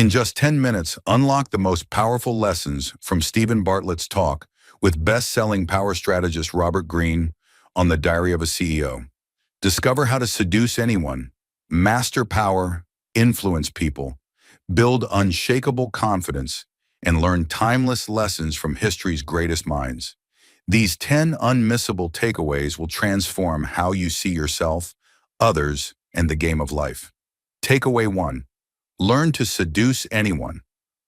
In just 10 minutes, unlock the most powerful lessons from Stephen Bartlett's talk with best-selling power strategist Robert Greene on The Diary of a CEO. Discover how to seduce anyone, master power, influence people, build unshakable confidence, and learn timeless lessons from history's greatest minds. These 10 unmissable takeaways will transform how you see yourself, others, and the game of life. Takeaway 1. Learn to seduce anyone.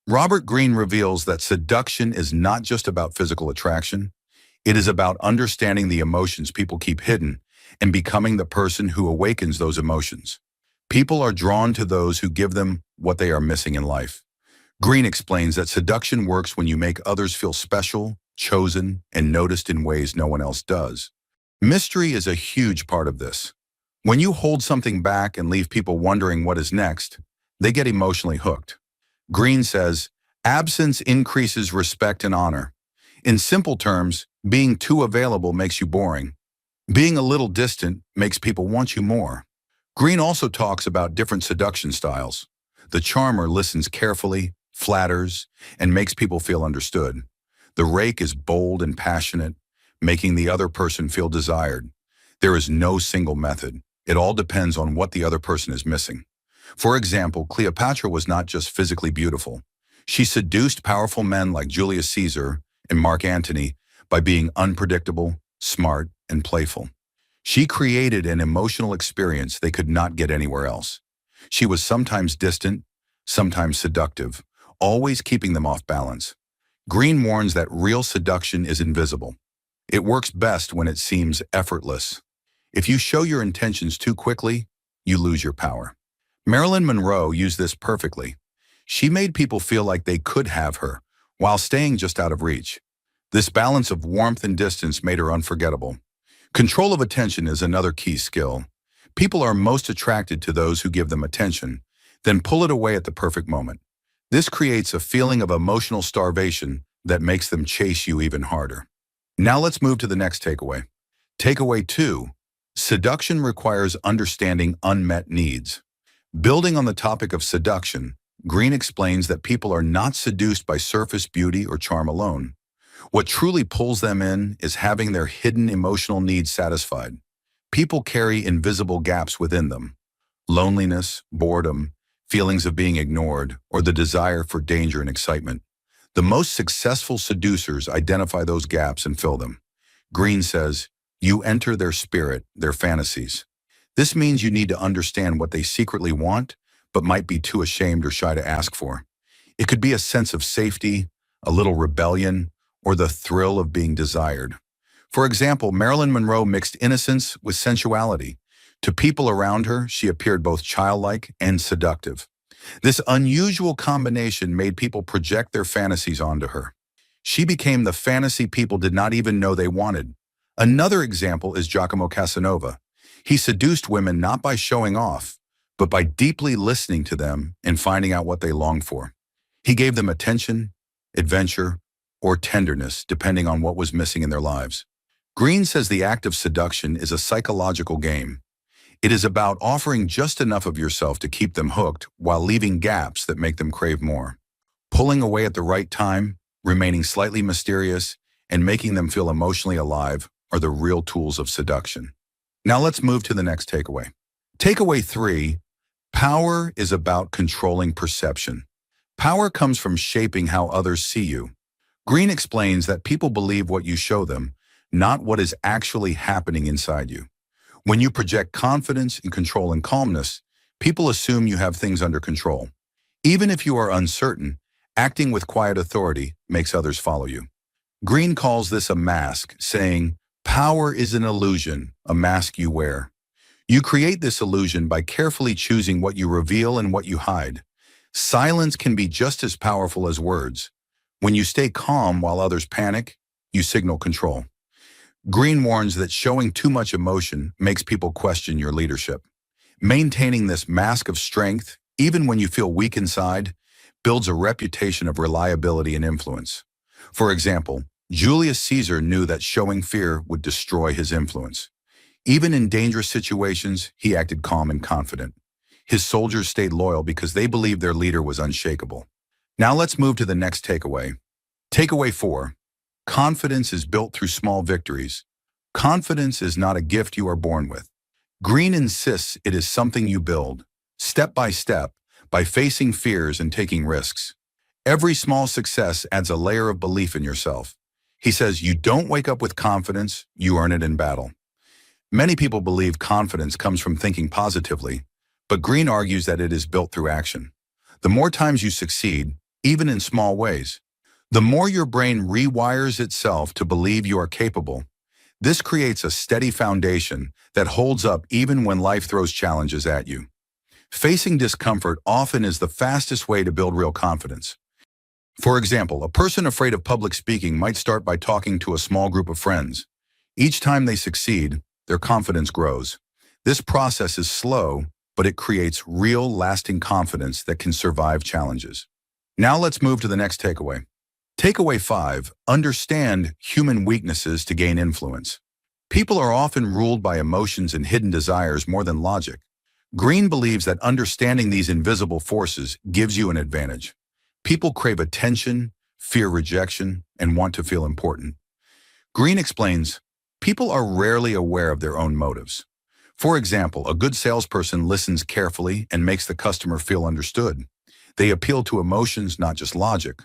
Robert Greene reveals that seduction is not just about physical attraction. It is about understanding the emotions people keep hidden and becoming the person who awakens those emotions. People are drawn to those who give them what they are missing in life. Greene explains that seduction works when you make others feel special, chosen, and noticed in ways no one else does. Mystery is a huge part of this. When you hold something back and leave people wondering what is next, they get emotionally hooked. Greene says, absence increases respect and honor. In simple terms, being too available makes you boring. Being a little distant makes people want you more. Greene also talks about different seduction styles. The charmer listens carefully, flatters, and makes people feel understood. The rake is bold and passionate, making the other person feel desired. There is no single method. It all depends on what the other person is missing. For example, Cleopatra was not just physically beautiful. She seduced powerful men like Julius Caesar and Mark Antony by being unpredictable, smart, and playful. She created an emotional experience they could not get anywhere else. She was sometimes distant, sometimes seductive, always keeping them off balance. Greene warns that real seduction is invisible. It works best when it seems effortless. If you show your intentions too quickly, you lose your power. Marilyn Monroe used this perfectly. She made people feel like they could have her, while staying just out of reach. This balance of warmth and distance made her unforgettable. Control of attention is another key skill. People are most attracted to those who give them attention, then pull it away at the perfect moment. This creates a feeling of emotional starvation that makes them chase you even harder. Now let's move to the next takeaway. Takeaway 2. Seduction requires understanding unmet needs. Building on the topic of seduction, Greene explains that people are not seduced by surface beauty or charm alone. What truly pulls them in is having their hidden emotional needs satisfied. People carry invisible gaps within them: loneliness, boredom, feelings of being ignored, or the desire for danger and excitement. The most successful seducers identify those gaps and fill them. Greene says, you enter their spirit, their fantasies. This means you need to understand what they secretly want, but might be too ashamed or shy to ask for. It could be a sense of safety, a little rebellion, or the thrill of being desired. For example, Marilyn Monroe mixed innocence with sensuality. To people around her, she appeared both childlike and seductive. This unusual combination made people project their fantasies onto her. She became the fantasy people did not even know they wanted. Another example is Giacomo Casanova. He seduced women not by showing off, but by deeply listening to them and finding out what they longed for. He gave them attention, adventure, or tenderness, depending on what was missing in their lives. Greene says the act of seduction is a psychological game. It is about offering just enough of yourself to keep them hooked while leaving gaps that make them crave more. Pulling away at the right time, remaining slightly mysterious, and making them feel emotionally alive are the real tools of seduction. Now let's move to the next takeaway. Takeaway 3, power is about controlling perception. Power comes from shaping how others see you. Greene explains that people believe what you show them, not what is actually happening inside you. When you project confidence and control and calmness, people assume you have things under control. Even if you are uncertain, acting with quiet authority makes others follow you. Greene calls this a mask, saying, power is an illusion, a mask you wear. You create this illusion by carefully choosing what you reveal and what you hide. Silence can be just as powerful as words. When you stay calm while others panic, you signal control. Greene warns that showing too much emotion makes people question your leadership. Maintaining this mask of strength, even when you feel weak inside, builds a reputation of reliability and influence. For example, Julius Caesar knew that showing fear would destroy his influence. Even in dangerous situations, he acted calm and confident. His soldiers stayed loyal because they believed their leader was unshakable. Now let's move to the next takeaway. Takeaway 4. Confidence is built through small victories. Confidence is not a gift you are born with. Green insists it is something you build, step by step, by facing fears and taking risks. Every small success adds a layer of belief in yourself. He says you don't wake up with confidence, you earn it in battle. Many people believe confidence comes from thinking positively, but Green argues that it is built through action. The more times you succeed, even in small ways, the more your brain rewires itself to believe you are capable. This creates a steady foundation that holds up even when life throws challenges at you. Facing discomfort often is the fastest way to build real confidence. For example, a person afraid of public speaking might start by talking to a small group of friends. Each time they succeed, their confidence grows. This process is slow, but it creates real, lasting confidence that can survive challenges. Now let's move to the next takeaway. Takeaway 5. Understand human weaknesses to gain influence. People are often ruled by emotions and hidden desires more than logic. Green believes that understanding these invisible forces gives you an advantage. People crave attention, fear rejection, and want to feel important. Green explains, people are rarely aware of their own motives. For example, a good salesperson listens carefully and makes the customer feel understood. They appeal to emotions, not just logic.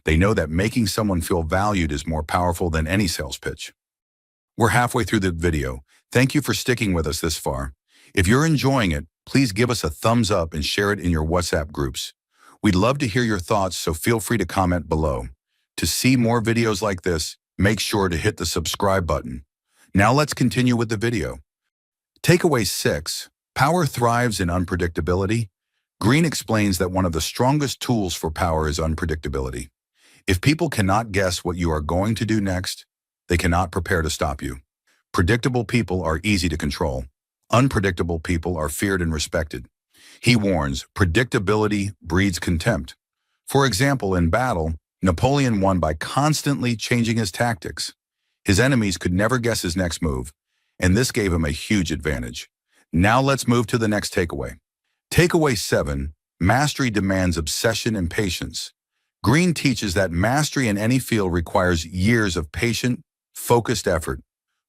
They know that making someone feel valued is more powerful than any sales pitch. We're halfway through the video. Thank you for sticking with us this far. If you're enjoying it, please give us a thumbs up and share it in your WhatsApp groups. We'd love to hear your thoughts, so feel free to comment below. To see more videos like this, make sure to hit the subscribe button. Now let's continue with the video. Takeaway 6. Power thrives in unpredictability. Green explains that one of the strongest tools for power is unpredictability. If people cannot guess what you are going to do next, they cannot prepare to stop you. Predictable people are easy to control. Unpredictable people are feared and respected. He warns, predictability breeds contempt. For example, in battle, Napoleon won by constantly changing his tactics. His enemies could never guess his next move, and this gave him a huge advantage. Now let's move to the next takeaway. Takeaway 7. Mastery demands obsession and patience. Green teaches that mastery in any field requires years of patient, focused effort.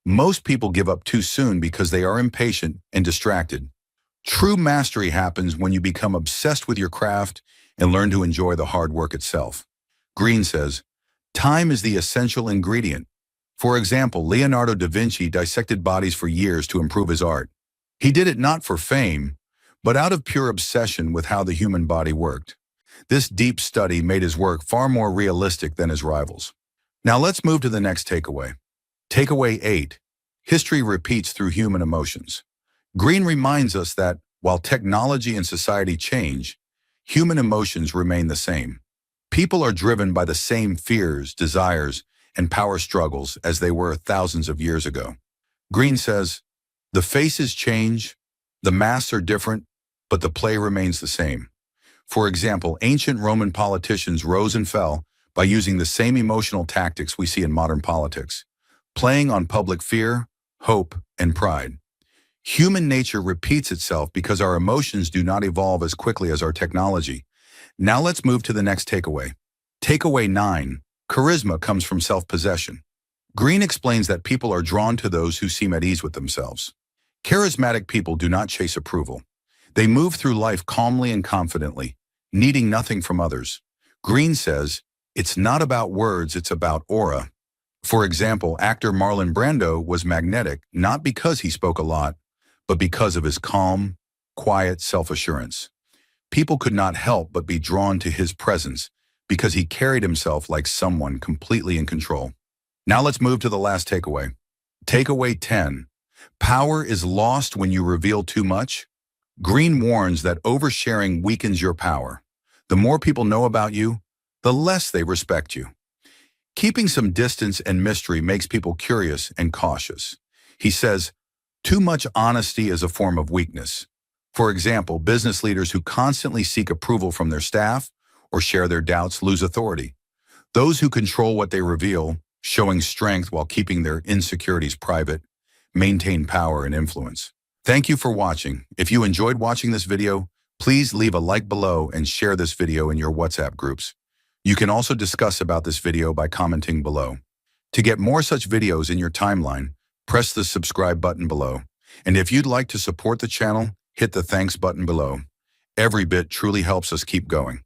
Most people give up too soon because they are impatient and distracted. True mastery happens when you become obsessed with your craft and learn to enjoy the hard work itself. Green says, time is the essential ingredient. For example, Leonardo da Vinci dissected bodies for years to improve his art. He did it not for fame, but out of pure obsession with how the human body worked. This deep study made his work far more realistic than his rivals. Now let's move to the next takeaway. Takeaway 8. History repeats through human emotions. Green reminds us that, while technology and society change, human emotions remain the same. People are driven by the same fears, desires, and power struggles as they were thousands of years ago. Green says, the faces change, the masks are different, but the play remains the same. For example, ancient Roman politicians rose and fell by using the same emotional tactics we see in modern politics, playing on public fear, hope, and pride. Human nature repeats itself because our emotions do not evolve as quickly as our technology. Now let's move to the next takeaway. Takeaway 9. Charisma comes from self-possession. Green explains that people are drawn to those who seem at ease with themselves. Charismatic people do not chase approval. They move through life calmly and confidently, needing nothing from others. Green says, it's not about words, it's about aura. For example, actor Marlon Brando was magnetic not because he spoke a lot, but because of his calm, quiet self-assurance. People could not help but be drawn to his presence because he carried himself like someone completely in control. Now let's move to the last takeaway. Takeaway 10. Power is lost when you reveal too much. Green warns that oversharing weakens your power. The more people know about you, the less they respect you. Keeping some distance and mystery makes people curious and cautious. He says, too much honesty is a form of weakness. For example, business leaders who constantly seek approval from their staff or share their doubts lose authority. Those who control what they reveal, showing strength while keeping their insecurities private, maintain power and influence. Thank you for watching. If you enjoyed watching this video, Please leave a like below and share this video in your WhatsApp groups. You can also discuss about this video by commenting below. To get more such videos in your timeline, press the subscribe button below. And if you'd like to support the channel, hit the thanks button below. Every bit truly helps us keep going.